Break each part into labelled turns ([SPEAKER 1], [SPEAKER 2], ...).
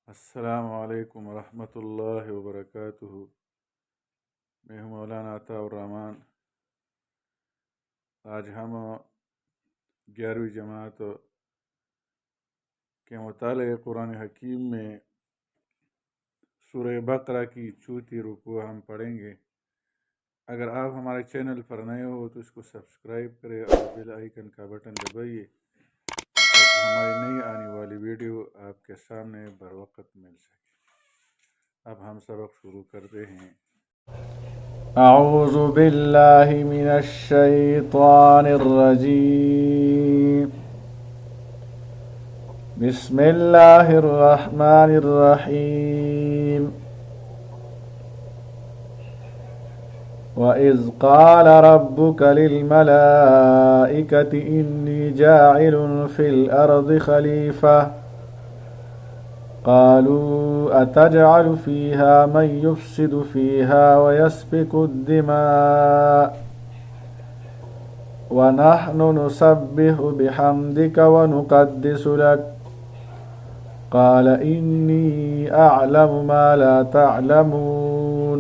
[SPEAKER 1] السلام علیکم ورحمۃ اللہ وبرکاتہ۔ میں ہوں مولانا عطاء الرحمن۔ آج ہم 11ویں جماعت کے مطالعہ قرآن حکیم میں سورہ بقرہ کی 4 رکوع ہم پڑھیں گے۔ اگر آپ ہمارے چینل پر نئے ہو تو اس کو سبسکرائب کریں اور بیل آئیکن کا بٹن دبائیے تاکہ ہماری نئی آنے والی ویڈیو آپ کے سامنے بر وقت مل سکے۔ اب ہم سبق شروع کرتے ہیں۔
[SPEAKER 2] اعوذ باللہ من الشیطان الرجیم، بسم اللہ الرحمن الرحیم۔ وَإِذْ قَالَ رَبُّكَ لِلْمَلَائِكَةِ إِنِّي جَاعِلٌ فِي الْأَرْضِ خَلِيفَةً قالوا أتجعل فيها من يفسد فيها ويسفك الدماء ونحن نسبح بحمدك ونقدس لك قال إني أعلم ما لا تعلمون۔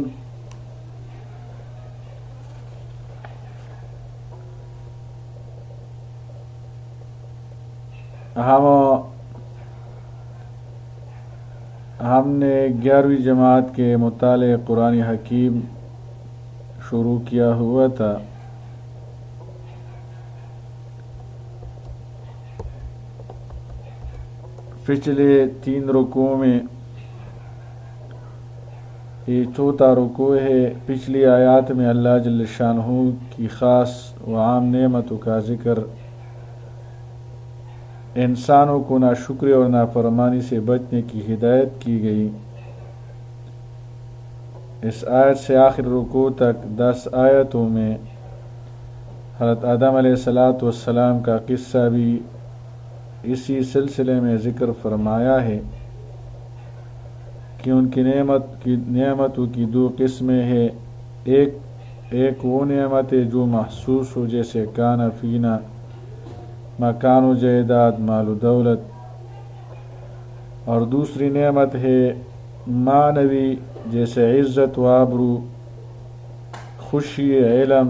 [SPEAKER 2] ہم نے 11ویں جماعت کے مطالعہ قرآن حکیم شروع کیا ہوا تھا۔ پچھلے 3 رکوع میں یہ 4تھا رکوع ہے۔ پچھلی آیات میں اللہ جل شانہ کی خاص و عام نعمتوں کا ذکر، انسانوں کو ناشکری اور نافرمانی سے بچنے کی ہدایت کی گئی۔ اس آیت سے آخر رکوع تک 10 آیتوں میں حضرت آدم علیہ السلام کا قصہ بھی اسی سلسلے میں ذکر فرمایا ہے کہ ان کی نعمتوں کی 2 قسمیں ہیں۔ ایک وہ نعمت ہے جو محسوس ہو، جیسے کان فینا مکان و جائیداد، مال و دولت، اور دوسری نعمت ہے معنوی، جیسے عزت و آبرو، خوشی، علم۔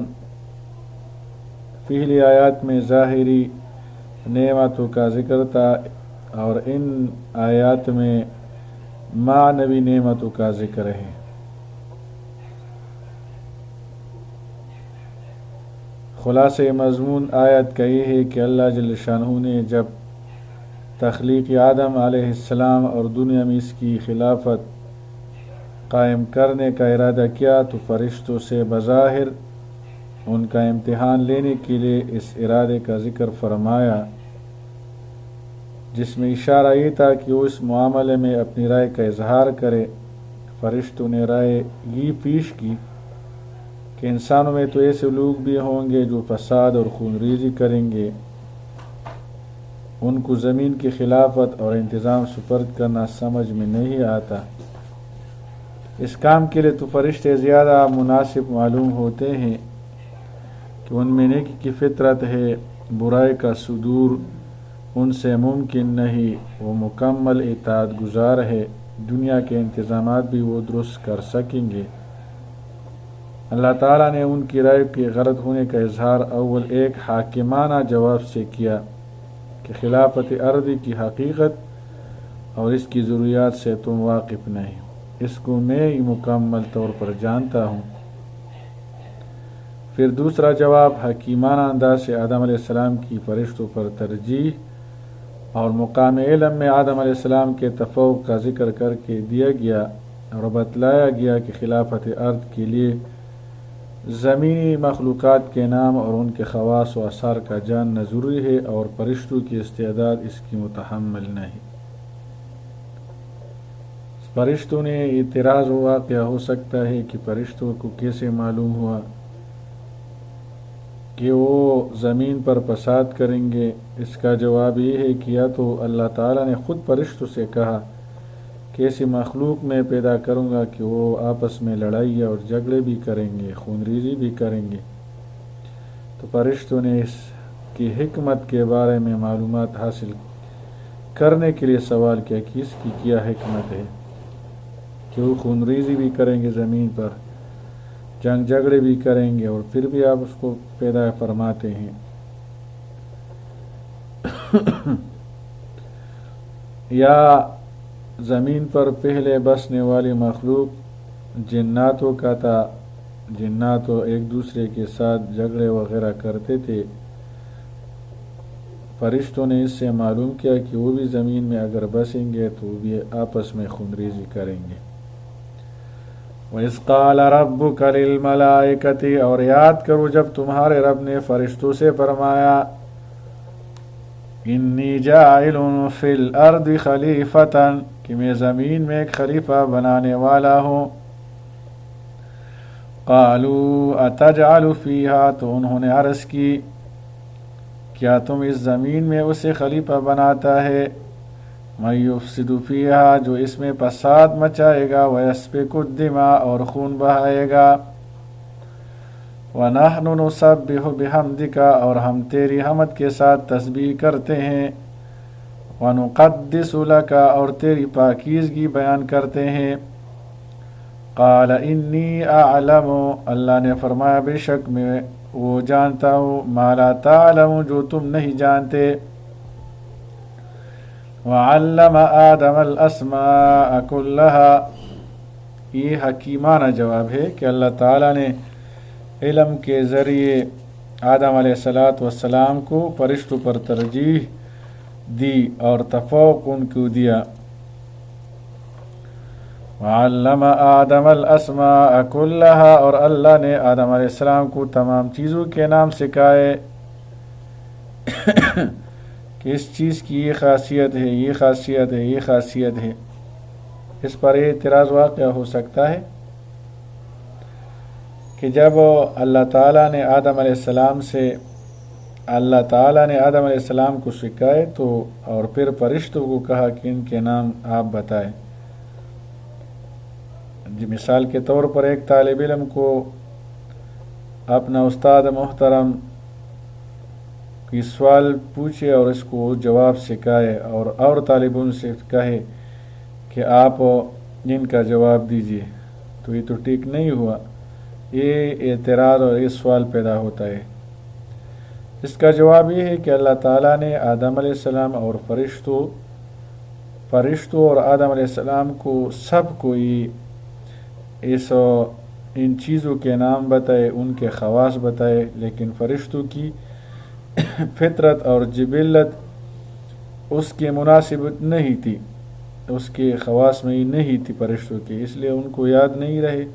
[SPEAKER 2] پہلی آیات میں ظاہری نعمتوں کا ذکر تھا اور ان آیات میں معنوی نعمتوں کا ذکر ہے۔ خلاصہ مضمون آیت کا یہ ہے کہ اللہ جل شانہ نے جب تخلیق آدم علیہ السلام اور دنیا میں اس کی خلافت قائم کرنے کا ارادہ کیا تو فرشتوں سے بظاہر ان کا امتحان لینے کے لیے اس ارادے کا ذکر فرمایا، جس میں اشارہ یہ تھا کہ وہ اس معاملے میں اپنی رائے کا اظہار کرے۔ فرشتوں نے رائے یہ پیش کی کہ انسانوں میں تو ایسے لوگ بھی ہوں گے جو فساد اور خون ریزی کریں گے، ان کو زمین کی خلافت اور انتظام سپرد کرنا سمجھ میں نہیں آتا۔ اس کام کے لیے تو فرشتے زیادہ مناسب معلوم ہوتے ہیں کہ ان میں نیکی کی فطرت ہے، برائی کا صدور ان سے ممکن نہیں، وہ مکمل اطاعت گزار ہے، دنیا کے انتظامات بھی وہ درست کر سکیں گے۔ اللہ تعالیٰ نے ان کی رائے کے غلط ہونے کا اظہار اول ایک حاکمانہ جواب سے کیا کہ خلافت ارضی کی حقیقت اور اس کی ضروریات سے تم واقف نہیں، اس کو میں ہی مکمل طور پر جانتا ہوں۔ پھر دوسرا جواب حکیمانہ انداز سے آدم علیہ السلام کی فرشتوں پر ترجیح اور مقام علم میں آدم علیہ السلام کے تفوق کا ذکر کر کے دیا گیا اور بتلایا گیا کہ خلافت ارض کے لیے زمینی مخلوقات کے نام اور ان کے خواص و آثار کا جاننا ضروری ہے اور فرشتوں کی استعداد اس کی متحمل نہیں۔ فرشتوں نے اعتراض ہوا، کیا ہو سکتا ہے کہ فرشتوں کو کیسے معلوم ہوا کہ وہ زمین پر فساد کریں گے؟ اس کا جواب یہ ہے کہ یا تو اللہ تعالیٰ نے خود فرشتوں سے کہا کہ ایسی مخلوق میں پیدا کروں گا کہ وہ آپس میں لڑائی اور جھگڑے بھی کریں گے، خون ریزی بھی کریں گے، تو فرشتوں نے اس کی حکمت کے بارے میں معلومات حاصل کرنے کے لیے سوال کیا کہ اس کی کیا حکمت ہے کہ وہ خون ریزی بھی کریں گے زمین پر، جنگ جھگڑے بھی کریں گے، اور پھر بھی آپ اس کو پیدا فرماتے ہیں۔ یا زمین پر پہلے بسنے والی مخلوق جناتوں کا تھا، جنات ایک دوسرے کے ساتھ جھگڑے وغیرہ کرتے تھے، فرشتوں نے اس سے معلوم کیا کہ وہ بھی زمین میں اگر بسیں گے تو وہ بھی آپس میں خون ریزی کریں گے۔ وَإِذْ قَالَ رَبُّكَ لِلْمَلَائِكَةِ، اور یاد کرو جب تمہارے رب نے فرشتوں سے فرمایا انی جاعل فی الارض خلیفۃ، کہ میں زمین میں ایک خلیفہ بنانے والا ہوں۔ قالوا اتجعل فیہا، تو انہوں نے عرض کی کیا تم اس زمین میں اسے خلیفہ بناتا ہے، من یفسد فیہا، جو اس میں فساد مچائے گا، ویسفک الدماء، اور خون بہائے گا، ونحن نسبح بحمدک، اور ہم تیری حمد کے ساتھ تسبیح کرتے ہیں، ونقدس لک، اور تیری پاکیزگی بیان کرتے ہیں۔ قال انی اعلم، اللہ نے فرمایا بے شک میں وہ جانتا ہوں، ما لا تعلم، جو تم نہیں جانتے۔ وعلم آدم الاسماء كلها، یہ حکیمانہ جواب ہے کہ اللہ تعالیٰ نے علم کے ذریعے آدم علیہ السلام کو فرشتوں پر ترجیح دی اور تفوق ان کو دیا۔ وعلم آدم الاسماء كلها، اور اللہ نے آدم علیہ السلام کو تمام چیزوں کے نام سکھائے کہ اس چیز کی یہ خاصیت ہے، یہ خاصیت ہے، یہ خاصیت ہے۔ اس پر یہ اعتراض واقع ہو سکتا ہے کہ جب اللہ تعالیٰ نے آدم علیہ السلام کو سکھائے تو اور پھر فرشتوں کو کہا کہ ان کے نام آپ بتائیں۔ مثال کے طور پر ایک طالب علم کو اپنا استاد محترم کی سوال پوچھے اور اس کو جواب سکھائے، اور طالبوں سے کہے کہ آپ ان کا جواب دیجیے، تو یہ تو ٹھیک نہیں ہوا۔ یہ اعتراض اور یہ سوال پیدا ہوتا ہے۔ اس کا جواب یہ ہے کہ اللہ تعالیٰ نے آدم علیہ السلام اور فرشتوں اور آدم علیہ السلام کو سب کو ان چیزوں کے نام بتائے، ان کے خواص بتائے، لیکن فرشتوں کی فطرت اور جبلت اس کی مناسبت نہیں تھی، اس کے خواص میں ہی نہیں تھی فرشتوں کی، اس لیے ان کو یاد نہیں رہے۔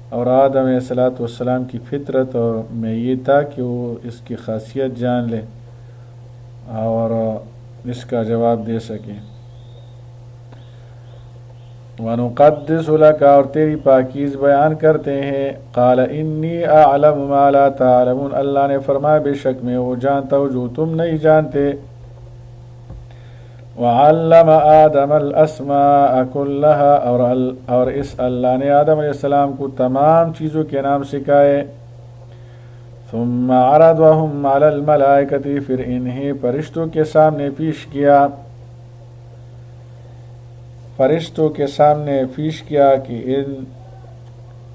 [SPEAKER 2] اور آدم علیہ السلام کی فطرت میں یہ تھا کہ وہ اس کی خاصیت جان لے اور اس کا جواب دے سکیں۔ وَنُقَدِّسُ لَكَ، اور تیری پاکیز بیان کرتے ہیں۔ قال انی اعلم ما لا تعلمون، اللہ نے فرمایا بے شک میں وہ جانتا ہوں جو تم نہیں جانتے۔ وعلم آدم الاسماء كلها، اور اس اللہ نے آدم علیہ السلام کو تمام چیزوں کے نام سکھائے۔ ثم عرضهم على الملائکة، پھر انہیں فرشتوں کے سامنے پیش کیا، فرشتوں کے سامنے پیش کیا کہ ان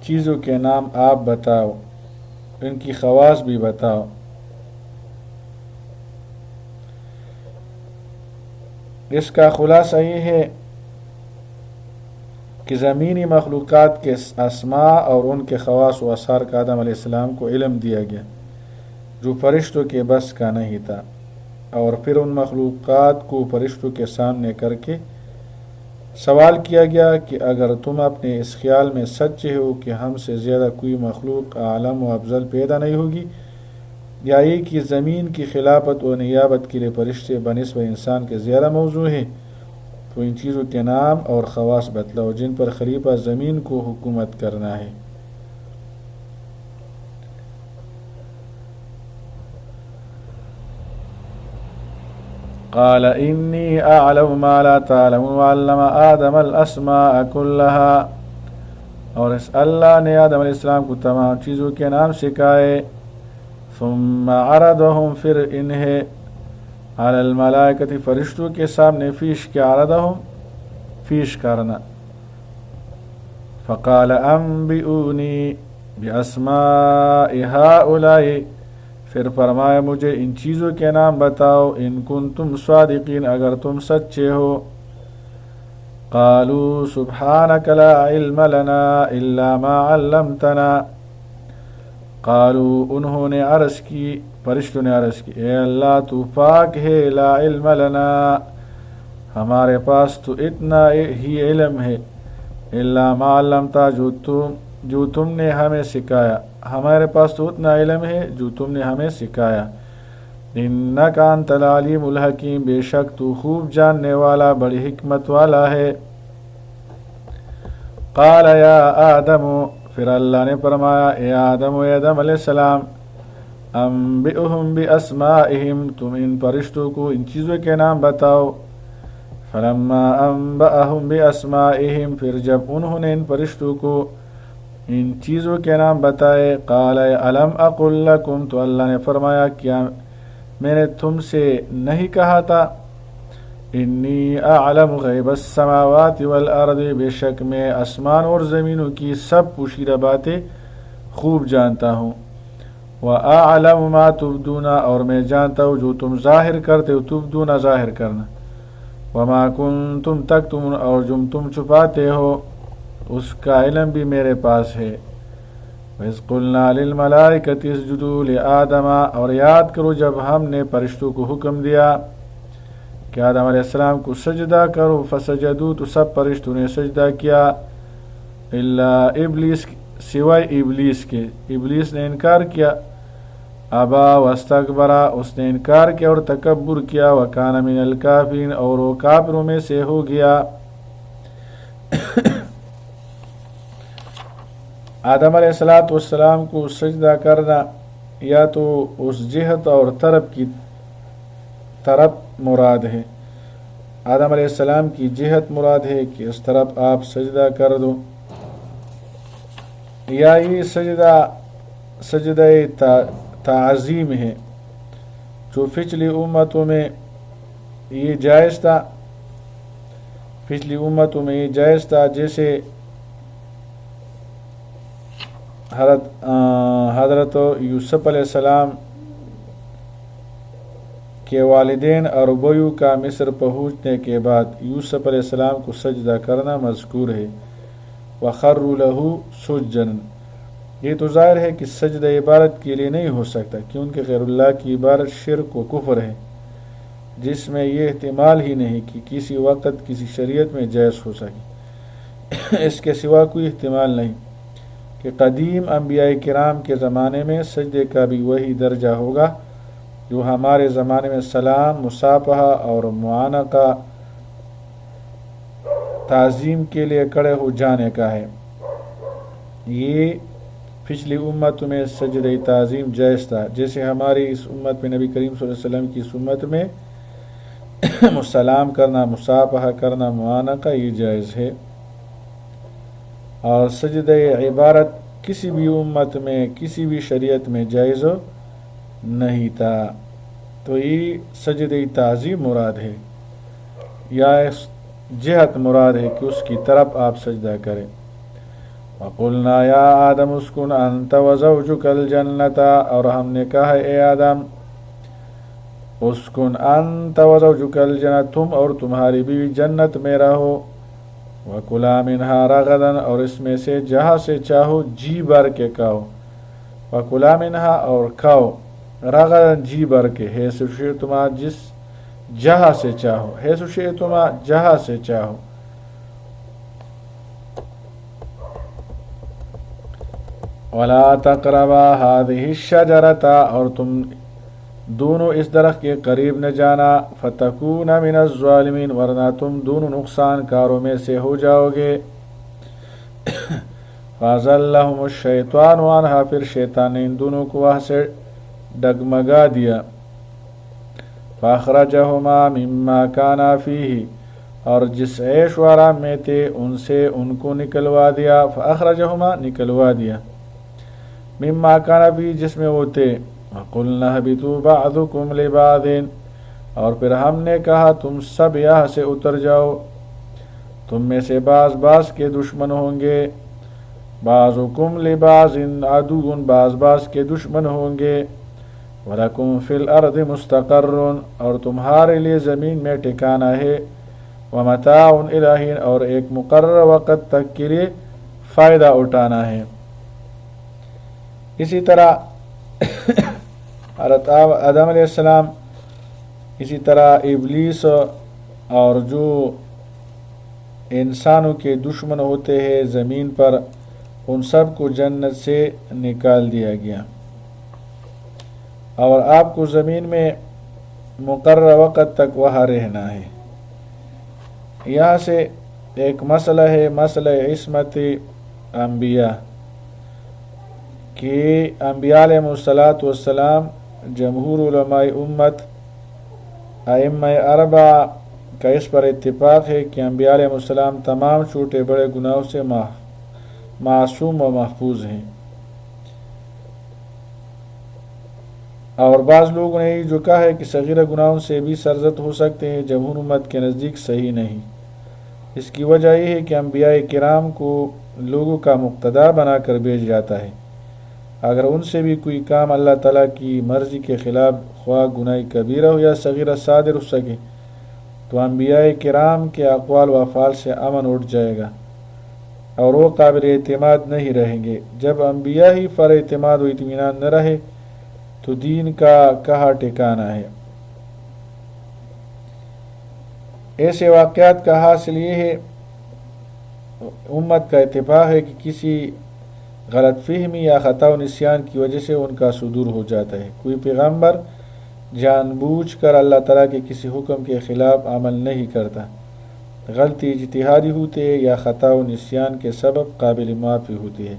[SPEAKER 2] چیزوں کے نام آپ بتاؤ، ان کی خواص بھی بتاؤ۔ اس کا خلاصہ یہ ہے کہ زمینی مخلوقات کے اسماء اور ان کے خواص و آثار کا آدم علیہ السلام کو علم دیا گیا جو فرشتوں کے بس کا نہیں تھا، اور پھر ان مخلوقات کو فرشتوں کے سامنے کر کے سوال کیا گیا کہ اگر تم اپنے اس خیال میں سچے ہو کہ ہم سے زیادہ کوئی مخلوق عالم و افضل پیدا نہیں ہوگی، یا یہ کہ زمین کی خلافت و نیابت کے لیے فرشتے بنسبت انسان کے زیادہ موضوع ہیں، تو ان چیزوں کے نام اور خواص بتلاؤ جن پر خلیفہ زمین کو حکومت کرنا ہے۔ قال انی اعلم ما لا تعلمون وعلم آدم الاسماء كلها، اور اس اللہ نے آدم علیہ السلام کو تمام چیزوں کے نام سکھائے۔ ثم عرضهم، پھر انہیں علی الملائکۃ فرشتوں کے سامنے پیش کیا عرضہم پیش کرنا فقال انبئونی باسماء ہؤلاء پھر فرمایا مجھے ان چیزوں کے نام بتاؤ ان کنتم صادقین اگر تم سچے ہو قالوا سبحانک لا علم لنا الا ما علمتنا قالوا انہوں نے عرض کی فرشتوں نے عرض کی اے اللہ تو پاک ہے لا علم لنا ہمارے پاس تو اتنا ہی علم ہے الا ما علمتا جو تم نے ہمیں سکھایا ہمارے پاس تو اتنا علم ہے جو تم نے ہمیں سکھایا انک انت العلیم الحکیم بے شک تو خوب جاننے والا بڑی حکمت والا ہے قال یا آدم پھر اللہ نے فرمایا اے آدم علیہ السلام انبئہم باسمائہم تم ان فرشتوں کو ان چیزوں کے نام بتاؤ فلما انبأہم باسمائہم پھر جب انہوں نے ان فرشتوں کو ان چیزوں کے نام بتائے قال الم اقل لکم تو اللہ نے فرمایا کیا میں نے تم سے نہیں کہا تھا انی اعلم غیب السماوات والارض بے شک میں آسمان اور زمینوں کی سب پوشیدہ باتیں خوب جانتا ہوں واعلم ما تبدون اور میں جانتا ہوں جو تم ظاہر کرتے ہو تبدون ظاہر کرنا وما کنتم تکتمون اور جو تم چھپاتے ہو اس کا علم بھی میرے پاس ہے وَإِذْ قُلْنَا لِلْمَلَائِكَةِ اسْجُدُوا لِآدَمَ اور یاد کرو جب ہم نے فرشتوں کو حکم دیا کہ آدم علیہ السلام کو سجدہ کرو فسجدوا تو سب فرشتوں نے سجدہ کیا الا ابلیس سوائے ابلیس کے ابلیس نے انکار کیا ابا واستکبرا اس نے انکار کیا اور تکبر کیا وکان من الکافرین اور وہ کافروں میں سے ہو گیا آدم علیہ السلام کو سجدہ کرنا یا تو اس جہت اور طرف مراد ہے آدم علیہ السلام کی جہت مراد ہے کہ اس طرف آپ سجدہ کر دو یا یہ سجدہ تعظیم ہے جو پچھلی امتوں میں یہ جائز تھا جیسے حضرت یوسف علیہ السلام کے والدین اور ابویوں کا مصر پہنچنے کے بعد یوسف علیہ السلام کو سجدہ کرنا مذکور ہے وَخَرُّوا لَهُ سُجَّدًا یہ تو ظاہر ہے کہ سجدہ عبادت کے لیے نہیں ہو سکتا کیونکہ غیر اللہ کی عبادت شرک و کفر ہے جس میں یہ احتمال ہی نہیں کہ کسی وقت کسی شریعت میں جائز ہو سکے اس کے سوا کوئی احتمال نہیں کہ قدیم انبیاء کرام کے زمانے میں سجدے کا بھی وہی درجہ ہوگا جو ہمارے زمانے میں سلام مصافحہ اور معانقہ تعظیم کے لیے کھڑے ہو جانے کا ہے یہ پچھلی امت میں سجدہ تعظیم جائز تھا جیسے ہماری اس امت میں نبی کریم صلی اللہ علیہ وسلم کی اس امت میں سلام کرنا مصافحہ کرنا معانقہ یہ جائز ہے اور سجدہ عبارت کسی بھی امت میں کسی بھی شریعت میں جائز نہیں تھا تو یہ سجدہ تعظیم مراد ہے یا جہت مراد ہے کہ اس کی طرف آپ سجدہ کریں وَقُلْنَا يَا آدَمُ اسْكُنْ أَنْتَ وَزَوْجُكَ الْجَنَّةَ اور ہم نے کہا اے آدم اسکن انت وزوجک الجنت تم اور تمہاری بیوی جنت میں رہو وَكُلَا مِنْهَا رَغَدًا اور اس میں سے جہاں سے چاہو جی بھر کے کھاؤ وَكُلَا مِنْهَا اور کھاؤ رَغَدًا جی بھر کے حیث شئتما جس جہاں سے چاہو حیث شئتما جہاں سے چاہو وَلَا تَقْرَبَا هَذِهِ الشَّجَرَةَ اور تم دونوں اس درخت کے قریب نہ جانا فَتَكُونَ مِنَ الظَّالِمِينَ ورنہ تم دونوں نقصان کاروں میں سے ہو جاؤ گے فَأَزَلَّهُمُ الشَّيْطَانُ عَنْهَا پھر شیطان نے ان دونوں کو وہاں سے ڈگمگا دیا فَأَخْرَجَهُمَا مِمَّا كَانَا فِيهِ اور جس عیش و آرام میں تھے ان سے ان کو نکلوا دیا فَأَخْرَجَهُمَا نکلوا دیا مِمَّا كَانَا فِيهِ جس میں وہ تھے وَقُلْنَا اهْبِطُوا بَعْضُكُمْ لِبَعْضٍ اور پھر ہم نے کہا تم سب یہاں سے اتر جاؤ، تم میں سے بعض کے دشمن ہوں گے، بعضکم لبعض عدو، بعض کے دشمن ہوں گے، وَلَكُمْ فِي الْأَرْضِ مُسْتَقَرٌّ، اور تمہارے لیے زمین میں ٹھکانہ ہے، وَمَتَاعٌ إِلَىٰ حِینٍ، اور ایک مقرر وقت تک کے لیے فائدہ اٹھانا ہے۔ اسی طرح حضرت آدم علیہ السلام، اسی طرح ابلیس اور جو انسانوں کے دشمن ہوتے ہیں زمین پر، ان سب کو جنت سے نکال دیا گیا، اور آپ کو زمین میں مقررہ وقت تک وہاں رہنا ہے۔ یہاں سے ایک مسئلہ ہے، مسئلہ عصمت انبیاء، کہ انبیاء علیہ السلام، جمہور علماء امت، ائمہ اربعہ کا اس پر اتفاق ہے کہ انبیاء علیہ السلام تمام چھوٹے بڑے گناہوں سے معصوم و محفوظ ہیں، اور بعض لوگوں نے جو کہا ہے کہ صغیرہ گناہوں سے بھی سرزد ہو سکتے ہیں، جمہور امت کے نزدیک صحیح نہیں۔ اس کی وجہ یہ ہے کہ انبیاء کرام کو لوگوں کا مقتدا بنا کر بھیج جاتا ہے، اگر ان سے بھی کوئی کام اللہ تعالیٰ کی مرضی کے خلاف، خواہ گناہ کبیرہ ہو یا صغیرہ صادر ہو سکے، تو انبیاء کرام کے اقوال و افعال سے امن اٹھ جائے گا اور وہ قابل اعتماد نہیں رہیں گے۔ جب انبیاء ہی پر اعتماد و اطمینان نہ رہے تو دین کا کہاں ٹھکانہ ہے۔ ایسے واقعات کا حاصل یہ ہے، امت کا اتفاق ہے کہ کسی غلط فہمی یا خطا و نسیان کی وجہ سے ان کا صدور ہو جاتا ہے۔ کوئی پیغمبر جان بوجھ کر اللہ تعالیٰ کے کسی حکم کے خلاف عمل نہیں کرتا، غلطی اجتہادی ہوتی ہے یا خطا و نسیان کے سبب قابل معافی ہوتی ہے،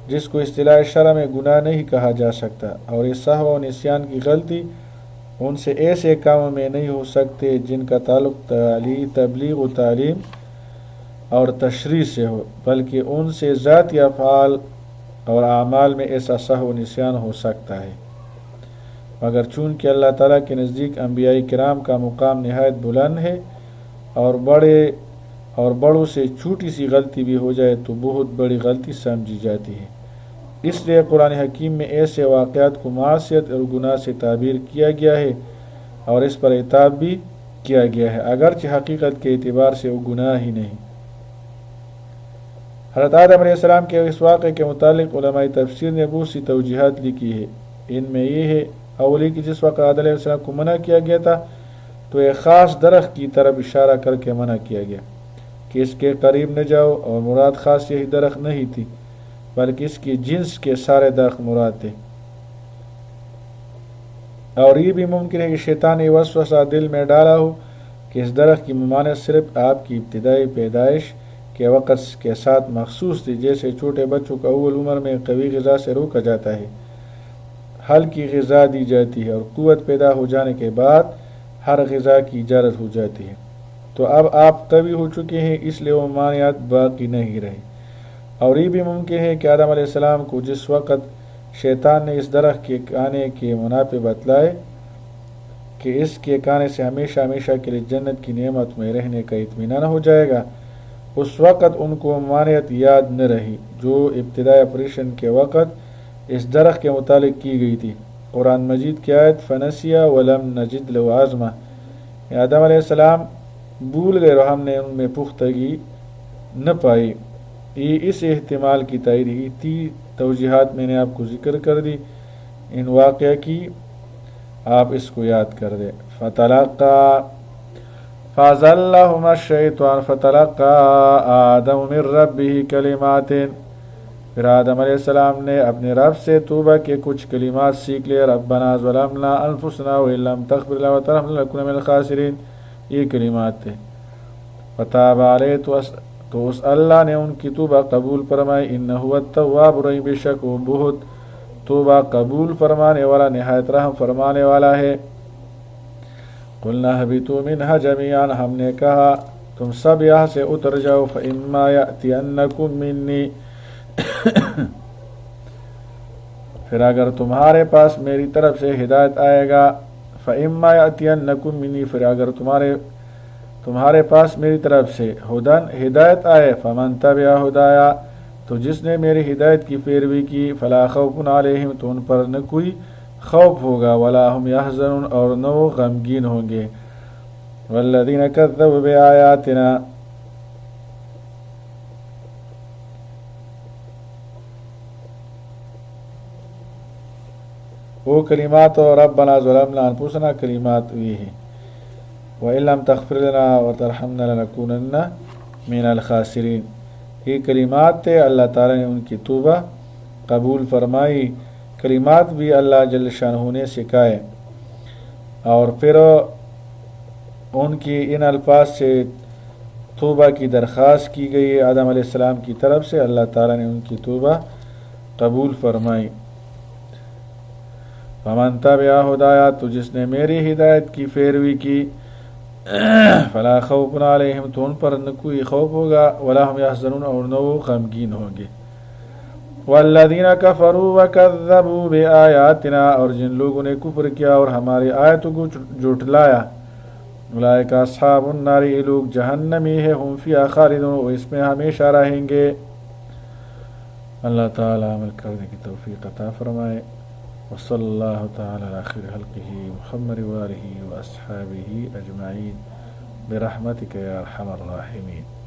[SPEAKER 2] جس کو اصطلاح شرع میں گناہ نہیں کہا جا سکتا، اور اس سہو و نسیان کی غلطی ان سے ایسے کاموں میں نہیں ہو سکتے جن کا تعلق تبلیغ و تعلیم اور تشریح سے ہو، بلکہ ان سے ذاتی افعال اور اعمال میں ایسا سہو و نسیان ہو سکتا ہے۔ مگر چونکہ اللہ تعالیٰ کے نزدیک انبیاء کرام کا مقام نہایت بلند ہے، اور بڑوں سے چھوٹی سی غلطی بھی ہو جائے تو بہت بڑی غلطی سمجھی جاتی ہے، اس لیے قرآن حکیم میں ایسے واقعات کو معصیت اور گناہ سے تعبیر کیا گیا ہے، اور اس پر عتاب بھی کیا گیا ہے، اگرچہ حقیقت کے اعتبار سے وہ گناہ ہی نہیں۔ حضرت آدم علیہ السلام کے اس واقعے کے متعلق علماء تفسیر نے بہت سی توجیحات لکھی ہے۔ ان میں یہ ہے، اولی کہ جس وقت آدم علیہ السلام کو منع کیا گیا تھا تو ایک خاص درخت کی طرف اشارہ کر کے منع کیا گیا کہ اس کے قریب نہ جاؤ، اور مراد خاص یہی درخت نہیں تھی بلکہ اس کی جنس کے سارے درخت مراد تھے۔ اور یہ بھی ممکن ہے کہ شیطان نے وسوسہ دل میں ڈالا ہو کہ اس درخت کی ممانعت صرف آپ کی ابتدائی پیدائش کے وقت کے ساتھ مخصوص تھی، جیسے چھوٹے بچوں کو اول عمر میں قوی غذا سے روکا جاتا ہے، ہلکی غذا دی جاتی ہے، اور قوت پیدا ہو جانے کے بعد ہر غذا کی اجازت ہو جاتی ہے، تو اب آپ قوی ہو چکے ہیں، اس لیے وہ ممانعت باقی نہیں رہی۔ اور یہ بھی ممکن ہے کہ آدم علیہ السلام کو جس وقت شیطان نے اس درخت کے کھانے کے منافع بتلائے کہ اس کے کھانے سے ہمیشہ ہمیشہ کے لیے جنت کی نعمت میں رہنے کا اطمینان ہو جائے گا، اس وقت ان کو ممانعت یاد نہ رہی جو ابتدائی آپریشن کے وقت اس درخت کے متعلق کی گئی تھی۔ قرآن مجید کی آیت فنسیا ولم نجد له عزما، آدم علیہ السلام بھول گئے اور ہم نے ان میں پختگی نہ پائی۔ یہ اس احتمال کی تائید تھی، توجیحات میں نے آپ کو ذکر کر دی ان واقعہ کی، آپ اس کو یاد کر دیں۔ فَأَزَلَّهُمَا الشَّيْطَانُ فَتَلَقَّىٰ آدَمُ مِن رَّبِّهِ كَلِمَاتٍ، پھر آدم علیہ السلام نے اپنے رب سے توبہ کے کچھ کلمات سیکھ لیے، رَبَّنَا ظَلَمْنَا أَنفُسَنَا وَإِن لَّمْ تَغْفِرْ لَنَا وَتَرْحَمْنَا لَنَكُونَنَّ مِنَ الْخَاسِرِينَ، یہ کلمات تھے۔ فَتَابَ عَلَيْهِ، تو اس اللہ نے ان کی توبہ قبول فرمائی، انہ هو التواب الرحیم، بے شک وہ بہت توبہ قبول فرمانے والا، نہایت رحم فرمانے والا ہے۔ قلنا اهبطوا منها جميعا، ہم نے کہا تم سب یہاں سے اتر جاؤ، فإما يأتينكم مني، پھر اگر تمہارے پاس میری طرف سے ہدایت آئے گا، فَإِمَّا يَأْتِيَنَّكُم مِّنِّي، پھر اگر تمہارے پاس میری طرف سے ہدن ہدایت آئے، فَمَن تَبِعَ ہُدَایَ، تو جس نے میری ہدایت کی پیروی کی، فَلَا خَوْفٌ عَلَیہم، تو ان پر نہ کوئی خوف ہوگا، وَلَا هُمْ يَحْزَنُونَ، اور نہ وہ غمگین ہوں گے۔ وَالَّذِينَ كَذَّبُوا بِآیاتِنَا، وہ کلمات اور ربنا ظلمنا انفسنا کلمات ہوئی ہیں، وَإِن لَّمْ تَغْفِرْ لَنَا وَتَرْحَمْنَا لَنَكُونَنَّ مِنَ الْخَاسِرِينَ، یہ کلمات تھے، اللہ تعالیٰ نے ان کی توبہ قبول فرمائی۔ کلمات بھی اللہ جل شانہ نے سکھائے، اور پھر ان کی ان الفاظ سے توبہ کی درخواست کی گئی آدم علیہ السلام کی طرف سے، اللہ تعالیٰ نے ان کی توبہ قبول فرمائی۔ فَمَن تَبِعَ ہُدَایَ، تو جس نے میری ہدایت کی پیروی کی، فَلَا خَوْفٌ عَلَیہم، تو ان پر نہ کوئی خوف ہوگا، وَلَا هُمْ يَحْزَنُونَ، اور نہ وہ غمگین ہوں گے۔ وَالَّذِينَ كَفَرُوا وَكَذَّبُوا بِآیاتِنَا، اور جن لوگوں نے کفر کیا اور ہماری آیتوں کو جھٹلایا، اولئک اصحاب النار، یہ لوگ جہنمی ہے، ہم فیہا خالدون، وہ اس میں ہمیشہ رہیں گے۔ اللہ تعالیٰ عمل کرنے کی توفیق عطا فرمائے۔ وصلی اللہ تعالی علی خیر خلقہ محمد وآلہ واصحابہ اجمعین برحمتک یا ارحم الراحمین۔